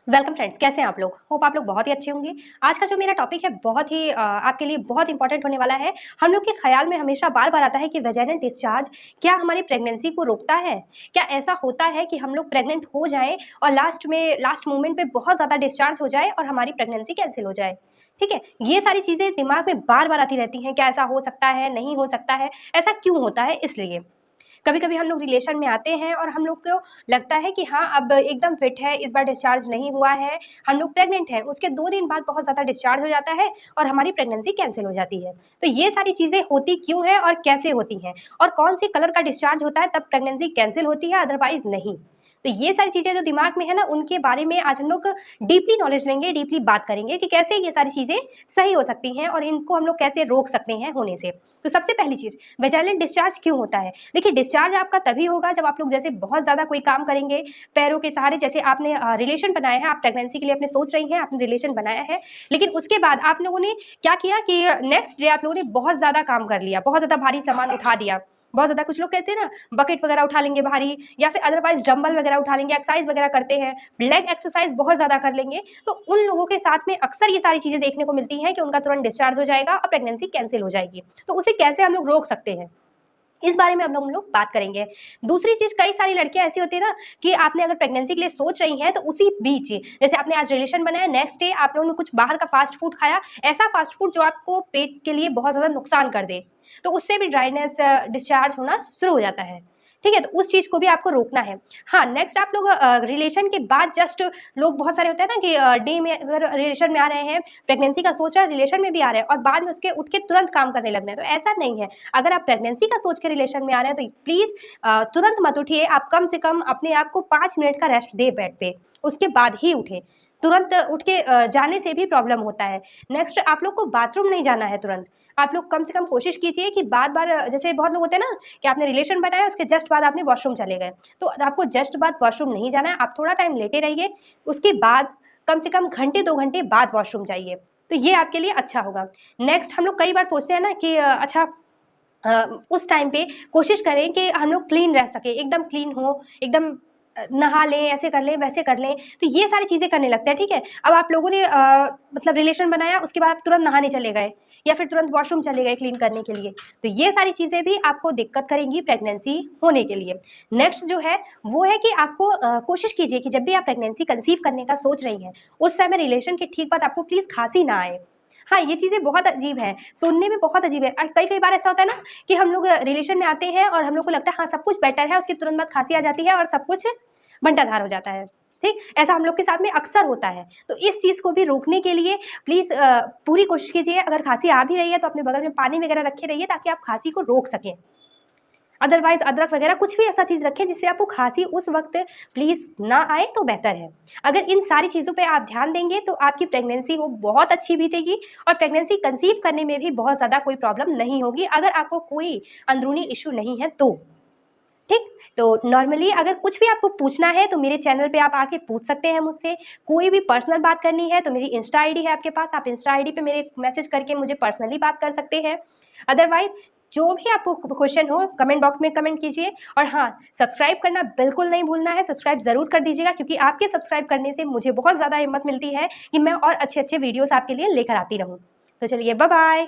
Welcome friends, कैसे हैं आप लोग? होप आप लोग बहुत ही अच्छे होंगे। आज का जो मेरा टॉपिक है बहुत ही आपके लिए बहुत इंपॉर्टेंट होने वाला है। हम लोग के ख्याल में हमेशा बार-बार आता है कि वेजाइनल डिस्चार्ज क्या हमारी प्रेगनेंसी को रोकता है? क्या ऐसा होता है कि हम लोग प्रेग्नेंट हो जाएँ और लास्ट मोमेंट पे बहुत ज़्यादा डिस्चार्ज हो जाए और हमारी प्रेगनेंसी कैंसल हो जाए? ठीक है? ये सारी चीज़ें दिमाग में बार-बार आती रहती हैं, क्या ऐसा हो सकता है, नहीं हो सकता है? ऐसा क्यों होता है? इसलिए। कभी-कभी हम लोग रिलेशन में आते हैं और हम लोग को लगता है कि हाँ, अब एकदम फिट है, इस बार डिस्चार्ज नहीं हुआ है, हम लोग प्रेग्नेंट हैं। उसके 2 दिन बाद बहुत ज़्यादा डिस्चार्ज हो जाता है और हमारी प्रेगनेंसी कैंसल हो जाती है। तो ये सारी चीज़ें होती क्यों हैं और कैसे होती हैं? और कौन-सी कलर का डिस्चार्ज होता है तब प्रेगनेंसी कैंसल होती है, अदरवाइज़ नहीं। तो ये सारी चीज़ें जो दिमाग में है ना, उनके बारे में आज हम लोग डीपली नॉलेज लेंगे, डीपली बात करेंगे कि कैसे ये सारी चीज़ें सही हो सकती हैं और इनको हम लोग कैसे रोक सकते हैं होने से। तो सबसे पहली चीज़, वेजाइनल डिस्चार्ज क्यों होता है? देखिए, डिस्चार्ज आपका तभी होगा जब आप लोग जैसे बहुत ज़्यादा कोई काम करेंगे, पैरों के सहारे, जैसे आपने रिलेशन बनाया है, आप प्रेगनेंसी के लिए अपने सोच रही हैं, आपने रिलेशन बनाया है, लेकिन उसके बाद आप लोगों ने क्या किया कि नेक्स्ट डे आप लोगों ने बहुत ज़्यादा काम कर लिया, बहुत ज़्यादा भारी सामान उठा दिया। बहुत ज़्यादा, कुछ लोग कहते हैं ना, बकेट वगैरह उठा लेंगे भारी, या फिर अदरवाइज़ डंबल वगैरह उठा लेंगे, एक्सरसाइज़ वगैरह करते हैं, लेग एक्सरसाइज़ बहुत ज़्यादा कर लेंगे। तो उन लोगों के साथ में अक्सर ये सारी चीज़ें देखने को मिलती हैं कि उनका तुरंत डिस्चार्ज हो जाएगा और प्रेगनेंसी कैंसल हो जाएगी। तो उसे कैसे हम लोग रोक सकते हैं? इस बारे में अब हम लोग बात करेंगे। दूसरी चीज़, कई सारी लड़कियाँ ऐसी होती है ना कि आपने अगर प्रेगनेंसी के लिए सोच रही हैं, तो उसी बीच, जैसे आपने आज रिलेशन बनाया, नेक्स्ट डे आप लोगों ने कुछ बाहर का फास्ट फूड खाया, ऐसा फास्ट फूड जो आपको पेट के लिए बहुत ज़्यादा नुकसान कर दे, तो उससे भी ड्राइनेस, डिस्चार्ज होना शुरू हो जाता है। ठीक है? तो उस चीज़ को भी आपको रोकना है। हाँ, नेक्स्ट आप लोग रिलेशन के बाद जस्ट, लोग बहुत सारे होते हैं ना कि डे में अगर रिलेशन में आ रहे हैं, प्रेगनेंसी का सोच रहे हैं, रिलेशन में भी आ रहे हैं और बाद में उसके उठ के तुरंत काम करने लगना है, तो ऐसा नहीं है। अगर आप प्रेगनेंसी का सोच के रिलेशन में आ रहे हैं, तो प्लीज़ तुरंत मत उठिए। आप कम से कम अपने आप को 5 मिनट का रेस्ट दें बेड पे, उसके बाद ही उठें। तुरंत उठ के जाने से भी प्रॉब्लम होता है। नेक्स्ट, आप लोग को बाथरूम नहीं जाना है तुरंत। आप लोग कम से कम कोशिश कीजिए कि बार-बार, जैसे बहुत लोग होते हैं ना कि आपने रिलेशन बनाया, उसके जस्ट बाद आपने वॉशरूम चले गए। तो आपको जस्ट बाद वॉशरूम नहीं जाना है, आप थोड़ा टाइम लेटे रहिए, उसके बाद कम से कम घंटे 2 घंटे बाद वॉशरूम जाइए, तो ये आपके लिए अच्छा होगा। नेक्स्ट, हम लोग कई बार सोचते हैं ना कि अच्छा, उस टाइम पे कोशिश करें कि हम लोग क्लीन रह सकें, एकदम क्लीन हो, एकदम नहा लें, ऐसे कर लें, वैसे कर लें, तो ये सारी चीज़ें करने लगते हैं, ठीक है? अब आप लोगों ने मतलब रिलेशन बनाया, उसके बाद आप तुरंत नहाने चले गए या फिर तुरंत वॉशरूम चले गए क्लीन करने के लिए, तो ये सारी चीज़ें भी आपको दिक्कत करेंगी प्रेगनेंसी होने के लिए। नेक्स्ट जो है, वो है कि आपको कोशिश कीजिए कि जब भी आप प्रेगनेंसी कंसीव करने का सोच रही हैं, उस समय रिलेशन के ठीक बाद आपको प्लीज़ खाँसी ना आए। हाँ, ये चीज़ें बहुत अजीब हैं, सुनने में बहुत अजीब है। कई-कई बार ऐसा होता है ना कि हम लोग रिलेशन में आते हैं और हम लोग को लगता है हाँ, सब कुछ बेटर है, उसके तुरंत बाद खाँसी आ जाती है और सब कुछ बंटाधार हो जाता है, ठीक? ऐसा हम लोग के साथ में अक्सर होता है। तो इस चीज़ को भी रोकने के लिए प्लीज़ पूरी कोशिश कीजिए, अगर खाँसी आ भी रही है तो अपने बगल में पानी वगैरह रखे रहिए ताकि आप खाँसी को रोक सकें। अदरवाइज़ अदरक वगैरह कुछ भी ऐसा चीज़ रखें जिससे आपको खाँसी उस वक़्त प्लीज़ ना आए, तो बेहतर है। अगर इन सारी चीज़ों पे आप ध्यान देंगे तो आपकी प्रेगनेंसी वो बहुत अच्छी बीतेगी और प्रेगनेंसी कंसीव करने में भी बहुत ज़्यादा कोई प्रॉब्लम नहीं होगी, अगर आपको कोई अंदरूनी इश्यू नहीं है तो। ठीक? तो नॉर्मली अगर कुछ भी आपको पूछना है तो मेरे चैनल पे आप आके पूछ सकते हैं मुझसे। कोई भी पर्सनल बात करनी है तो मेरी इंस्टा आईडी है आपके पास, आप इंस्टा आईडी पे मेरे मैसेज करके मुझे पर्सनली बात कर सकते हैं। अदरवाइज़ जो भी आपको क्वेश्चन हो, कमेंट बॉक्स में कमेंट कीजिए और हाँ, सब्सक्राइब करना बिल्कुल नहीं भूलना है, सब्सक्राइब ज़रूर कर दीजिएगा, क्योंकि आपके सब्सक्राइब करने से मुझे बहुत ज़्यादा हिम्मत मिलती है कि मैं और अच्छे-अच्छे वीडियोज़ आपके लिए लेकर आती रहूँ। तो चलिए, बाय-बाय।